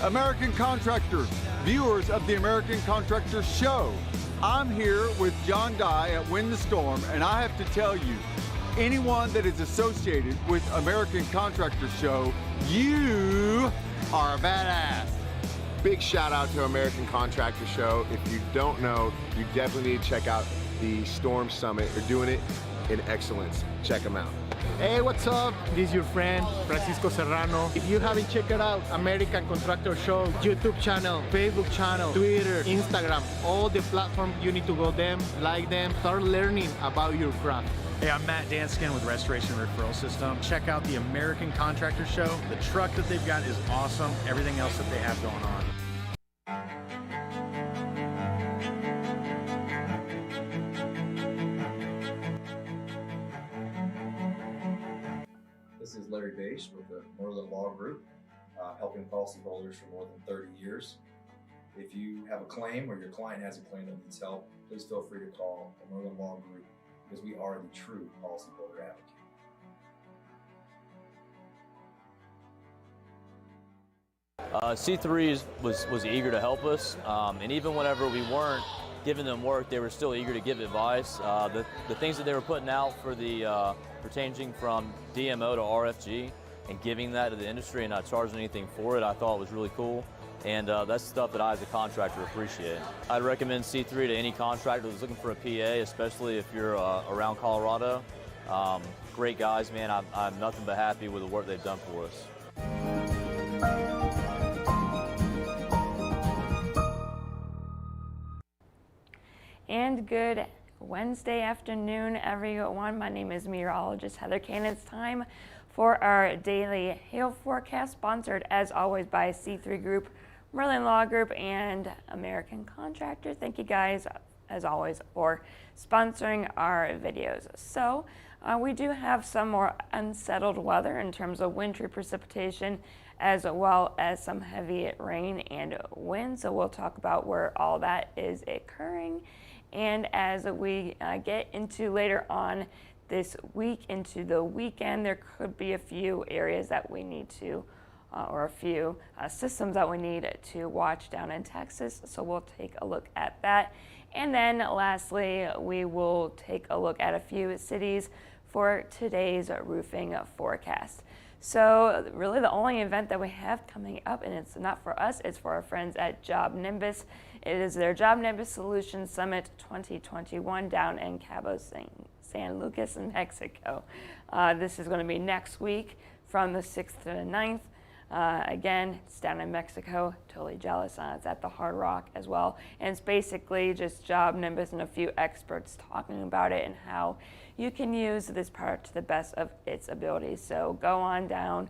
American contractors, viewers of the American Contractor Show. I'm here with John Dye at Win the Storm, and I have to tell you, anyone that is associated with American Contractor Show, you are a badass. Big shout out to American Contractor Show. If you don't know, you definitely need to check out the Storm Summit. They're doing it in excellence. Check them out. Hey, what's up? This is your friend, Francisco Serrano. If you haven't checked it out, American Contractor Show, YouTube channel, Facebook channel, Twitter, Instagram, all the platforms, you need to go them, like them, start learning about your craft. Hey, I'm Matt Danskin with Restoration Referral System. Check out the American Contractor Show. The truck that they've got is awesome. Everything else that they have going on. This is Larry Bache with the Northern Law Group, helping policyholders for more than 30 years. If you have a claim or your client has a claim that needs help, please feel free to call the Northern Law Group because we are the true policyholder advocate. C3 was eager to help us, and even whenever we weren't giving them work, they were still eager to give advice. The things that they were putting out for the pertaining from DMO to RFG and giving that to the industry and not charging anything for it, I thought was really cool. And that's stuff that I as a contractor appreciate. I'd recommend C3 to any contractor that's looking for a PA, especially if you're around Colorado. Great guys, man. I'm nothing but happy with the work they've done for us. And good Wednesday afternoon, everyone. My name is meteorologist Heather Kane. It's time for our daily hail forecast, sponsored as always by C3 Group, Merlin Law Group, and American Contractor. Thank you guys, as always, for sponsoring our videos. So we do have some more unsettled weather in terms of wintry precipitation, as well as some heavy rain and wind. So we'll talk about where all that is occurring. And as we get into later on this week into the weekend, there could be a few areas that we need to, or a few systems that we need to watch down in Texas. So we'll take a look at that. And then lastly, we will take a look at a few cities for today's roofing forecast. So really the only event that we have coming up, and it's not for us, it's for our friends at Job Nimbus. It is their Job Nimbus Solutions Summit 2021 down in Cabo San Lucas in Mexico. This is going to be next week from the 6th to the 9th. Again, it's down in Mexico, totally jealous. It's at the Hard Rock as well. And it's basically just Job Nimbus and a few experts talking about it and how you can use this product to the best of its ability. So go on down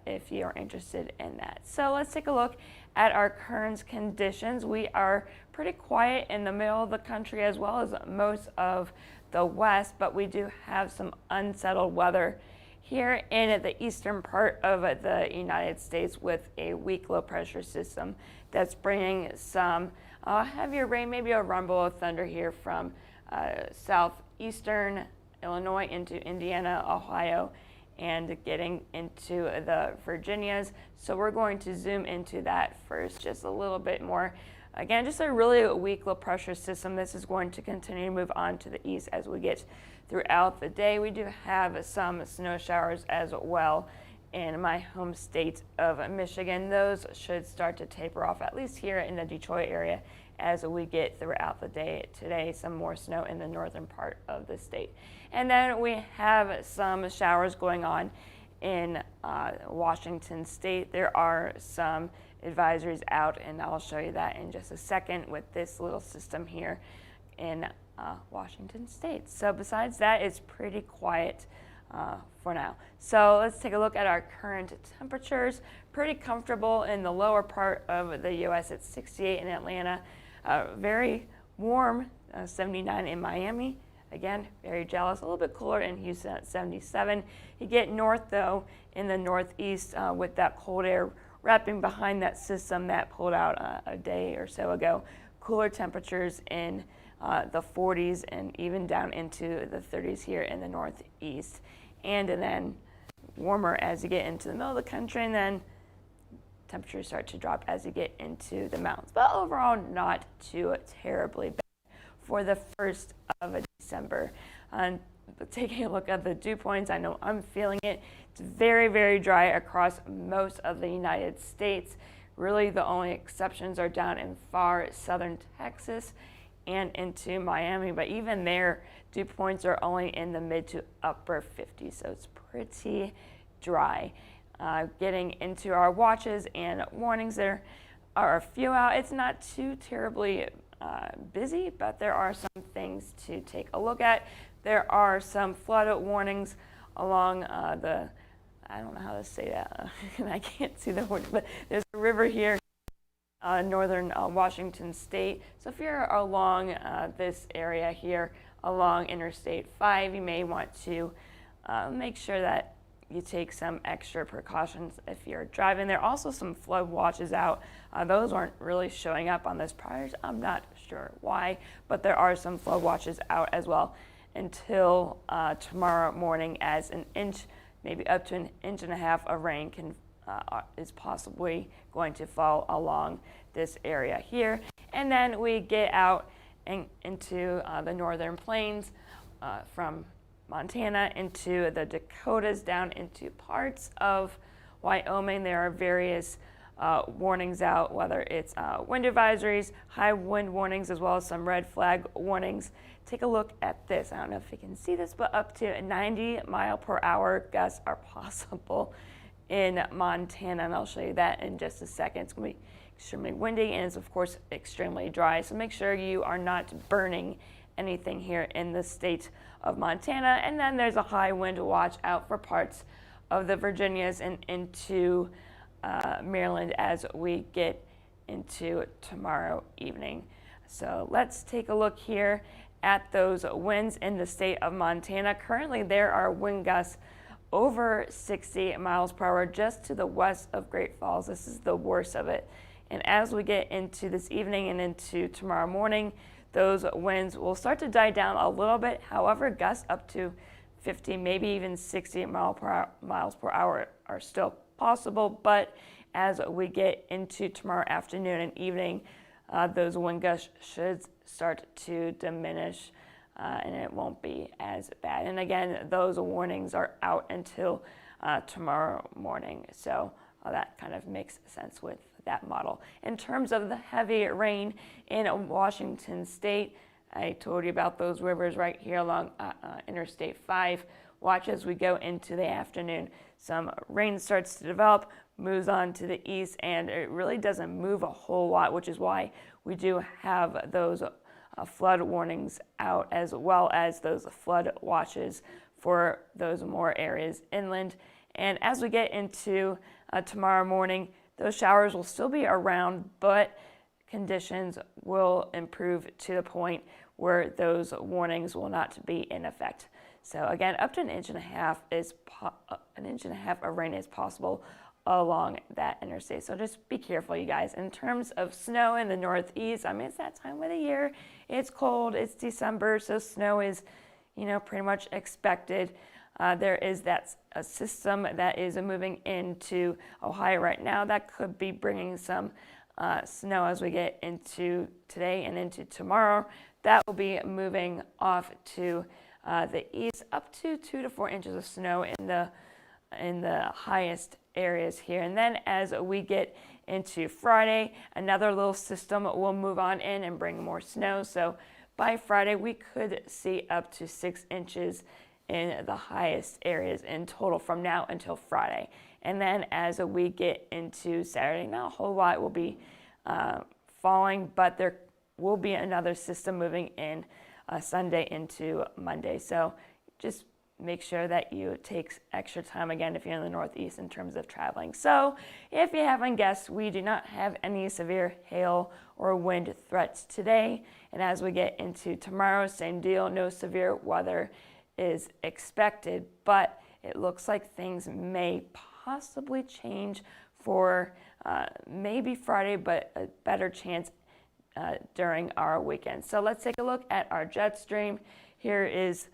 if you are interested in that. So let's take a look at our current conditions. We are pretty quiet in the middle of the country as well as most of the west, but we do have some unsettled weather here in the eastern part of the United States with a weak low pressure system that's bringing some heavier rain, maybe a rumble of thunder here from southeastern Illinois into Indiana, Ohio, and getting into the Virginias. So we're going to zoom into that first just a little bit more. Again, just a really weak low pressure system. This is going to continue to move on to the east as we get throughout the day. We do have some snow showers as well in my home state of Michigan. Those should start to taper off, at least here in the Detroit area, as we get throughout the day today. Some more snow in the northern part of the state. And then we have some showers going on in Washington State. There are some advisories out, and I'll show you that in just a second with this little system here in Washington State. So besides that, it's pretty quiet for now. So let's take a look at our current temperatures. Pretty comfortable in the lower part of the U.S. It's 68 in Atlanta. Very warm, 79 in Miami. Again, very jealous. A little bit cooler in Houston at 77. You get north, though, in the northeast with that cold air wrapping behind that system that pulled out a day or so ago. Cooler temperatures in the 40s and even down into the 30s here in the northeast. And then warmer as you get into the middle of the country, and then temperatures start to drop as you get into the mountains. But overall, not too terribly bad for the 1st of December. Taking a look at the dew points, I know I'm feeling it. It's very, very dry across most of the United States. Really, the only exceptions are down in far southern Texas and into Miami, but even there, dew points are only in the mid to upper 50s, so it's pretty dry. Getting into our watches and warnings, there are a few out. It's not too terribly busy, but there are some things to take a look at. There are some flood warnings along the, I don't know how to say that, I can't see the word, but there's a river here, northern Washington state. So if you're along this area here, along Interstate 5, you may want to make sure that you take some extra precautions if you're driving. There are also some flood watches out. Those aren't really showing up on this prior. I'm not sure why, but there are some flood watches out as well until tomorrow morning, as an inch, maybe up to 1.5 inches of rain is possibly going to fall along this area here. And then we get out into the northern plains from Montana into the Dakotas, down into parts of Wyoming. There are various warnings out, whether it's wind advisories, high wind warnings, as well as some red flag warnings. Take a look at this. I don't know if you can see this, but up to 90-mile-per-hour gusts are possible in Montana, and I'll show you that in just a second. It's going to be extremely windy, and it's, of course, extremely dry, so make sure you are not burning anything here in the state of Montana. And then there's a high wind watch out for parts of the Virginias and into Maryland as we get into tomorrow evening. So let's take a look here at those winds in the state of Montana. Currently, there are wind gusts over 60 miles per hour just to the west of Great Falls. This is the worst of it. And as we get into this evening and into tomorrow morning, those winds will start to die down a little bit. However, gusts up to 50, maybe even 60 miles per hour are still possible. But as we get into tomorrow afternoon and evening, those wind gusts should start to diminish and it won't be as bad. And again, those warnings are out until tomorrow morning. So that kind of makes sense with that model. In terms of the heavy rain in Washington state, I told you about those rivers right here along Interstate 5. Watch as we go into the afternoon. Some rain starts to develop, moves on to the east, and it really doesn't move a whole lot, which is why we do have those flood warnings out, as well as those flood watches for those more areas inland. And as we get into tomorrow morning, those showers will still be around, but conditions will improve to the point where those warnings will not be in effect. So again, up to 1.5 inches of rain is possible along that interstate. So just be careful, you guys. In terms of snow in the Northeast, I mean, it's that time of the year. It's cold. It's December, so snow is, pretty much expected. There is a system that is moving into Ohio right now that could be bringing some snow as we get into today and into tomorrow. That will be moving off to the east, up to 2 to 4 inches of snow in the highest areas here. And then as we get into Friday, another little system will move on in and bring more snow. So by Friday, we could see up to 6 inches in the highest areas in total from now until Friday. And then as we get into Saturday, not a whole lot will be falling, but there will be another system moving in Sunday into Monday. So just make sure that you take extra time again if you're in the Northeast in terms of traveling. So if you haven't guessed, we do not have any severe hail or wind threats today. And as we get into tomorrow, same deal, no severe weather is expected, but it looks like things may possibly change for maybe Friday, but a better chance during our weekend. So let's take a look at our jet stream. Here is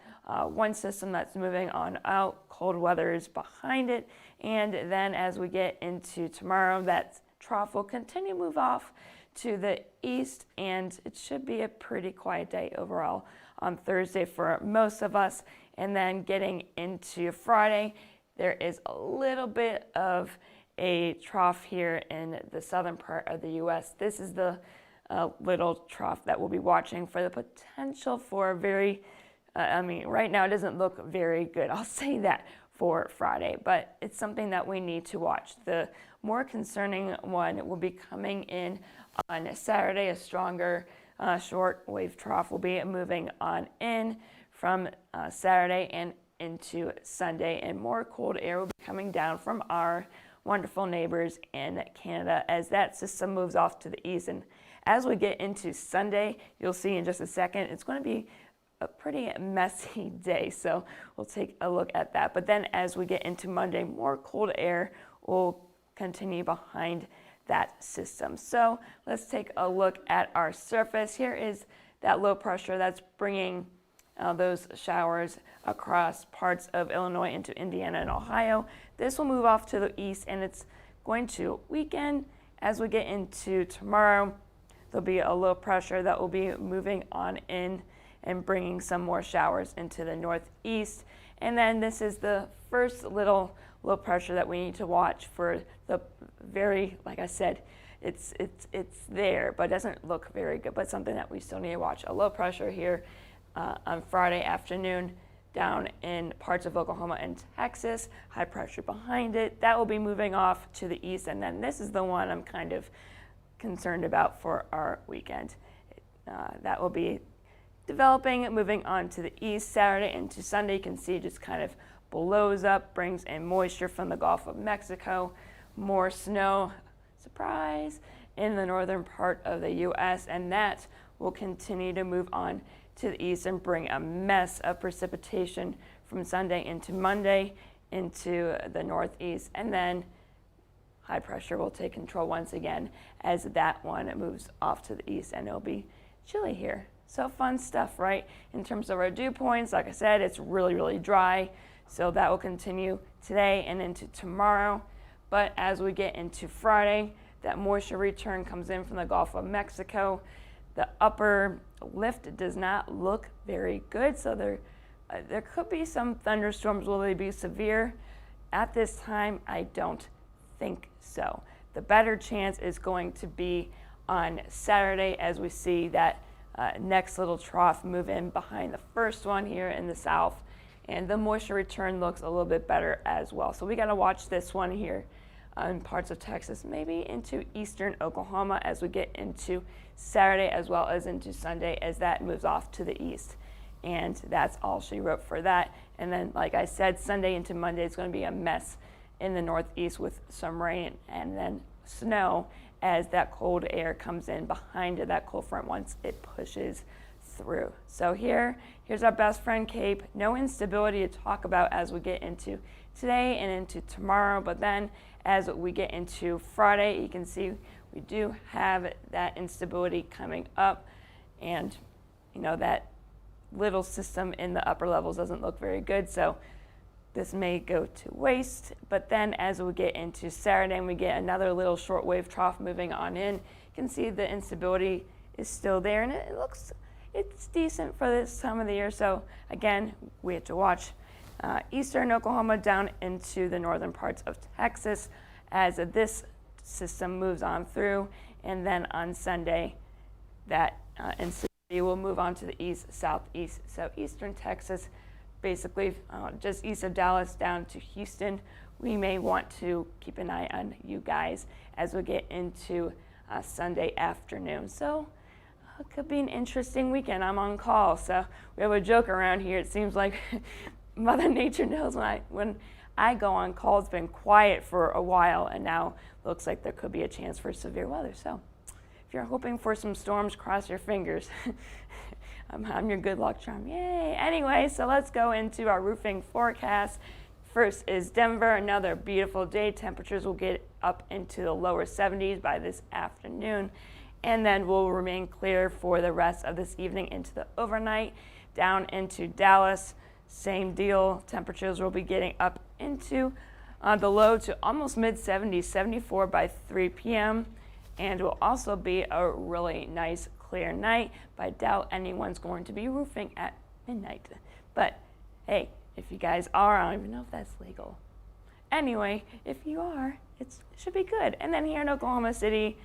one system that's moving on out. Cold weather is behind it. And then as we get into tomorrow, that trough will continue to move off to the east, and it should be a pretty quiet day overall on Thursday for most of us. And then getting into Friday, there is a little bit of a trough here in the southern part of the U.S. This is the little trough that we'll be watching for the potential for very, right now it doesn't look very good, I'll say that, for Friday, but it's something that we need to watch. The more concerning one will be coming in on Saturday. A stronger short wave trough will be moving on in from Saturday and into Sunday, and more cold air will be coming down from our wonderful neighbors in Canada as that system moves off to the east. And as we get into Sunday, you'll see in just a second, it's going to be a pretty messy day, so we'll take a look at that. But then as we get into Monday, more cold air will continue behind that system. So let's take a look at our surface. Here is that low pressure that's bringing those showers across parts of Illinois into Indiana and Ohio. This will move off to the east, and it's going to weaken as we get into tomorrow. There'll be a low pressure that will be moving on in and bringing some more showers into the northeast. And then this is the first little low pressure that we need to watch for the very, like I said, it's there, but it doesn't look very good, but something that we still need to watch. A low pressure here on Friday afternoon down in parts of Oklahoma and Texas, high pressure behind it. That will be moving off to the east, and then this is the one I'm kind of concerned about for our weekend. That will be developing, moving on to the east Saturday into Sunday. You can see it just kind of blows up, brings in moisture from the Gulf of Mexico, more snow, surprise, in the northern part of the U.S., and that will continue to move on to the east and bring a mess of precipitation from Sunday into Monday into the northeast, and then high pressure will take control once again as that one moves off to the east, and it'll be chilly here. So fun stuff, right? In terms of our dew points, like I said, it's really, really dry. So that will continue today and into tomorrow. But as we get into Friday, that moisture return comes in from the Gulf of Mexico. The upper lift does not look very good. So there could be some thunderstorms. Will they be severe? At this time, I don't think so. The better chance is going to be on Saturday as we see that next little trough move in behind the first one here in the south, and the moisture return looks a little bit better as well. So we got to watch this one here in parts of Texas, maybe into eastern Oklahoma as we get into Saturday as well as into Sunday as that moves off to the east. And that's all she wrote for that. And then, like I said, Sunday into Monday is going to be a mess in the northeast with some rain and then snow as that cold air comes in behind that cold front once it pushes through. So here's our best friend Cape. No instability to talk about as we get into today and into tomorrow, but then as we get into Friday, you can see we do have that instability coming up, and you know that little system in the upper levels doesn't look very good, so this may go to waste. But then as we get into Saturday and we get another little short wave trough moving on in, you can see the instability is still there, and it's decent for this time of the year. So again, we have to watch eastern Oklahoma down into the northern parts of Texas as this system moves on through, and then on Sunday that instability will move on to the east, southeast. So eastern Texas, basically just east of Dallas down to Houston. We may want to keep an eye on you guys as we get into Sunday afternoon. So it could be an interesting weekend. I'm on call, so we have a joke around here. It seems like Mother Nature knows when I go on call. It's been quiet for a while, and now looks like there could be a chance for severe weather. So if you're hoping for some storms, cross your fingers. I'm your good luck charm. Yay. Anyway, so let's go into our roofing forecast. First is Denver. Another beautiful day. Temperatures will get up into the lower 70s by this afternoon, and then we'll remain clear for the rest of this evening into the overnight. Down into Dallas, same deal. Temperatures will be getting up into The low to almost mid-70s, 74 by 3 p.m. And will also be a really nice clear night, but I doubt anyone's going to be roofing at midnight. But hey, if you guys are, I don't even know if that's legal. Anyway, if you are, it should be good. And then here in Oklahoma City,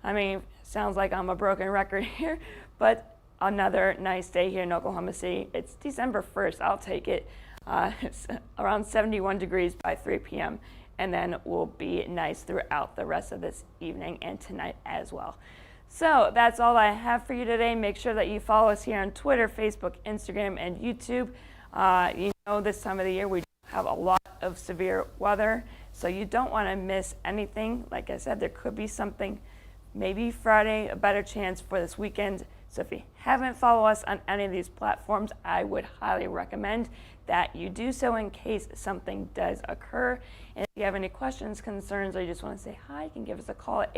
I mean, sounds like I'm a broken record here, but another nice day here in Oklahoma City. It's December 1st, I'll take it. It's around 71 degrees by 3 p.m. and then will be nice throughout the rest of this evening and tonight as well. So that's all I have for you today. Make sure that you follow us here on Twitter, Facebook, Instagram, and YouTube. You know, this time of the year we have a lot of severe weather, so you don't want to miss anything. Like I said, there could be something, maybe Friday, a better chance for this weekend. So if you haven't followed us on any of these platforms, I would highly recommend that you do so in case something does occur. And if you have any questions, concerns, or you just want to say hi, you can give us a call at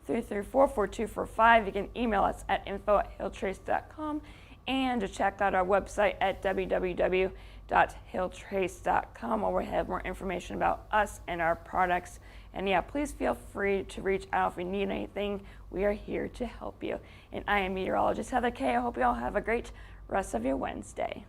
855-334-4245. You can email us at info@hilltrace.com and to check out our website at www.hilltrace.com, where we have more information about us and our products. And yeah, please feel free to reach out if you need anything. We are here to help you. And I am meteorologist Heather Kay. I hope you all have a great rest of your Wednesday.